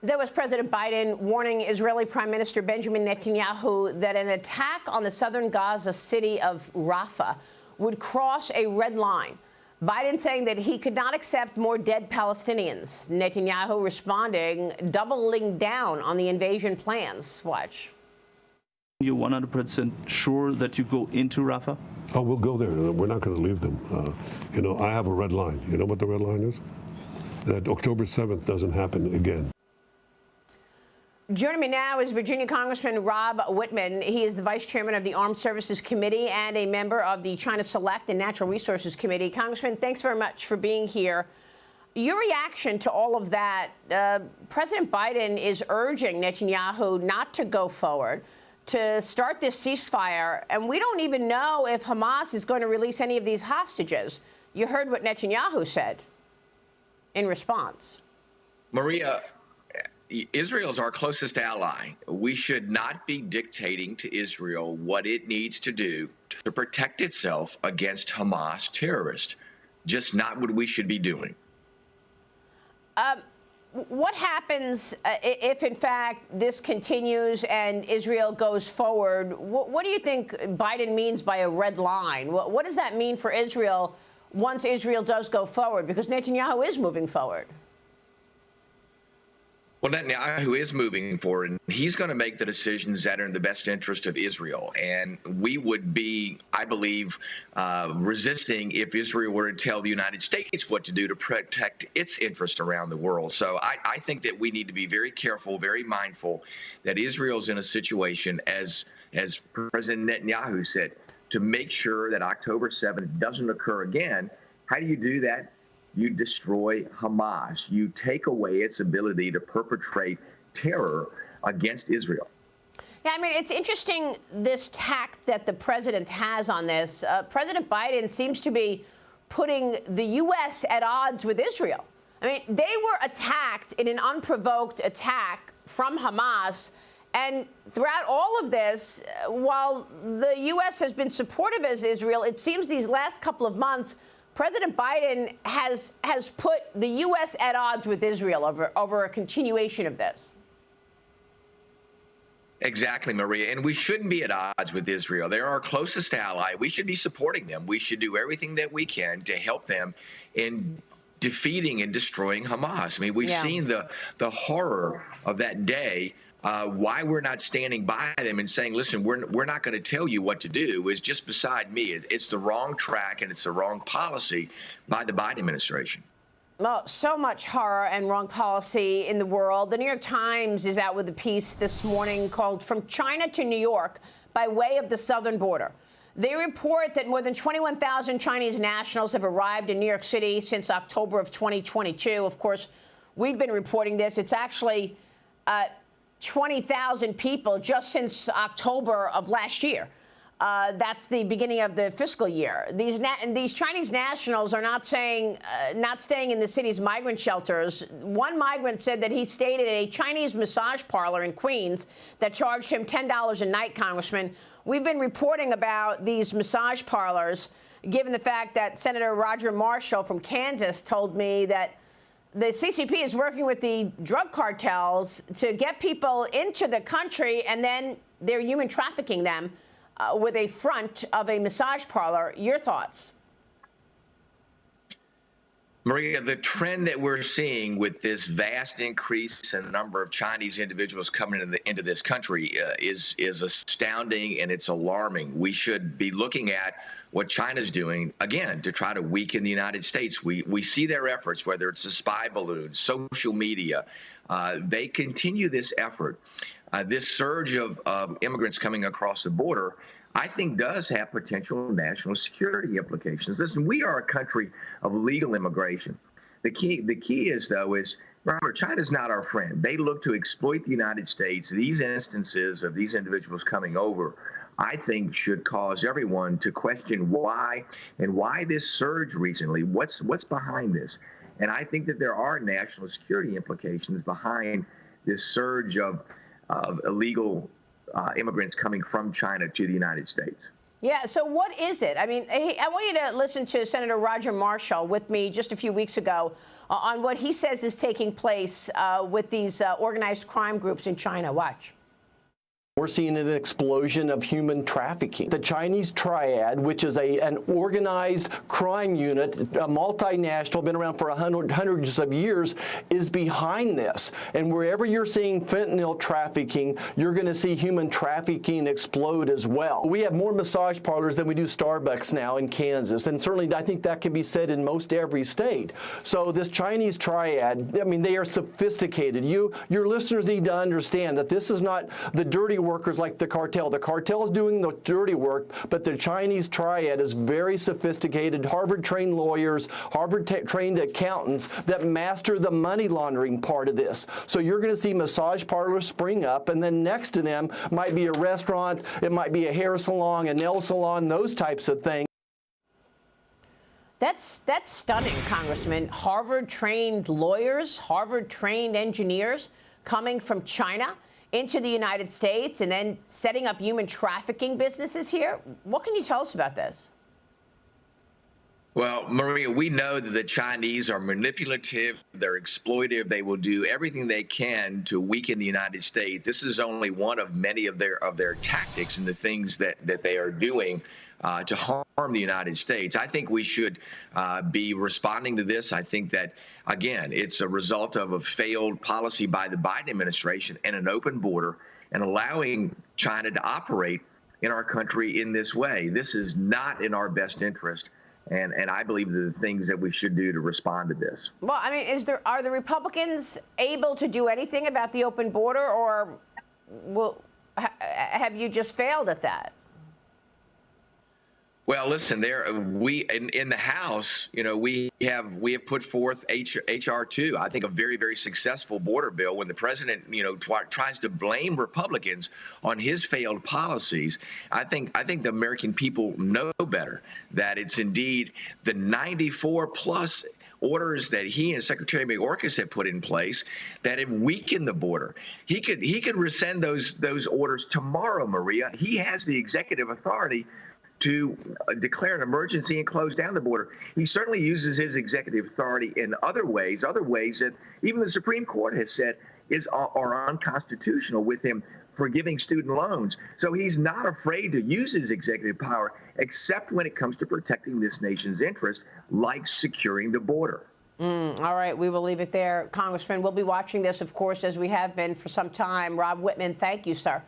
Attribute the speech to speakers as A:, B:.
A: That was President Biden warning Israeli Prime Minister Benjamin Netanyahu that an attack on the southern Gaza city of Rafah would cross a red line. Biden saying that he could not accept more dead Palestinians. Netanyahu responding, doubling down on the invasion plans. Watch.
B: You're 100% sure that you go into Rafah?
C: Oh, we'll go there. We're not going to leave them. I have a red line. You know what the red line is? That October 7th doesn't happen again.
A: Joining me now is Virginia Congressman Rob Wittman. He is the Vice Chairman of the Armed Services Committee and a member of the China Select and Natural Resources Committee. Congressman, thanks very much for being here. Your reaction to all of that, President Biden is urging Netanyahu not to go forward, to start this ceasefire, and we don't even know if Hamas is going to release any of these hostages. You heard what Netanyahu said in response.
D: Maria, Israel is our closest ally. We should not be dictating to Israel what it needs to do to protect itself against Hamas terrorists. Just not what we should be doing.
A: What happens if, in fact, this continues and Israel goes forward? What do you think Biden means by a red line? What does that mean for Israel once Israel does go forward? Because Netanyahu is moving forward.
D: Well, Netanyahu is moving forward, and he's going to make the decisions that are in the best interest of Israel. And we would be, I believe, resisting if Israel were to tell the United States what to do to protect its interests around the world. So I think that we need to be very careful, very mindful that Israel's in a situation, as President Netanyahu said, to make sure that October 7th doesn't occur again. How do you do that? You destroy Hamas. You take away its ability to perpetrate terror against Israel.
A: Yeah, I mean, it's interesting, this tact that the president has on this. President Biden seems to be putting the U.S. at odds with Israel. I mean, they were attacked in an unprovoked attack from Hamas. And throughout all of this, while the U.S. has been supportive of Israel, it seems these last couple of months, President Biden has put the U.S. at odds with Israel over a continuation of this.
D: Exactly, Maria. And we shouldn't be at odds with Israel. They're our closest ally. We should be supporting them. We should do everything that we can to help them in defeating and destroying Hamas. I mean, we've seen the horror of that day. Why we're not standing by them and saying, listen, we're not going to tell you what to do is just beside me. It's the wrong track and it's the wrong policy by the Biden administration.
A: Well, so much horror and wrong policy in the world. The New York Times is out with a piece this morning called From China to New York by Way of the Southern Border. They report that more than 21,000 Chinese nationals have arrived in New York City since October of 2022. Of course, we've been reporting this. It's actually 20,000 people just since October of last year. That's the beginning of the fiscal year. These Chinese nationals are not staying in the city's migrant shelters. One migrant said that he stayed at a Chinese massage parlor in Queens that charged him $10 a night, Congressman. We've been reporting about these massage parlors, given the fact that Senator Roger Marshall from Kansas told me that the CCP is working with the drug cartels to get people into the country, and then they're human trafficking them with a front of a massage parlor. Your thoughts?
D: Maria, the trend that we're seeing with this vast increase in the number of Chinese individuals coming into this country is astounding, and it's alarming. We should be looking at what China's doing, again, to try to weaken the United States. We see their efforts, whether it's the spy balloons, social media. They continue this effort. This surge of immigrants coming across the border, I think, does have potential national security implications. Listen, we are a country of legal immigration. The key is, though, is remember, China's not our friend. They look to exploit the United States. These instances of these individuals coming over, I think, should cause everyone to question why this surge recently. What's behind this? And I think that there are national security implications behind this surge of illegal immigrants coming from China to the United States.
A: Yeah, so what is it? I mean, I want you to listen to Senator Roger Marshall with me just a few weeks ago on what he says is taking place with these organized crime groups in China. Watch.
E: We're seeing an explosion of human trafficking. The Chinese Triad, which is an organized crime unit, a multinational, been around for hundreds of years, is behind this. And wherever you're seeing fentanyl trafficking, you're going to see human trafficking explode as well. We have more massage parlors than we do Starbucks now in Kansas. And certainly I think that can be said in most every state. So this Chinese Triad, I mean, they are sophisticated. Your listeners need to understand that this is not the dirty workers like the cartel. The cartel is doing the dirty work, but the Chinese Triad is very sophisticated, Harvard-trained lawyers, Harvard-trained accountants that master the money laundering part of this. So you're going to see massage parlors spring up, and then next to them might be a restaurant, it might be a hair salon, a nail salon, those types of things.
A: That's stunning, Congressman. Harvard-trained lawyers, Harvard-trained engineers coming from China into the United States and then setting up human trafficking businesses here. What can you tell us about this?
D: Well, Maria, we know that the Chinese are manipulative, they're exploitive, they will do everything they can to weaken the United States. This is only one of many of their tactics and the things that they are doing to harm the United States. I think we should be responding to this. I think that, again, it's a result of a failed policy by the Biden administration and an open border and allowing China to operate in our country in this way. This is not in our best interest. And I believe the things that we should do to respond to this.
A: Well, I mean, are the Republicans able to do anything about the open border, or have you just failed at that?
D: Well, listen, in the House, we have put forth HR 2. I think a very, very successful border bill. When the president, tries to blame Republicans on his failed policies, I think the American people know better that it's indeed the 94 plus orders that he and Secretary Mayorkas have put in place that have weakened the border. He could rescind those orders tomorrow, Maria. He has the executive authority to declare an emergency and close down the border. He certainly uses his executive authority in other ways that even the Supreme Court has said are unconstitutional, with him forgiving student loans. So he's not afraid to use his executive power, except when it comes to protecting this nation's interest, like securing the border.
A: All right, we will leave it there. Congressman, we'll be watching this, of course, as we have been for some time. Rob Wittman, thank you, sir.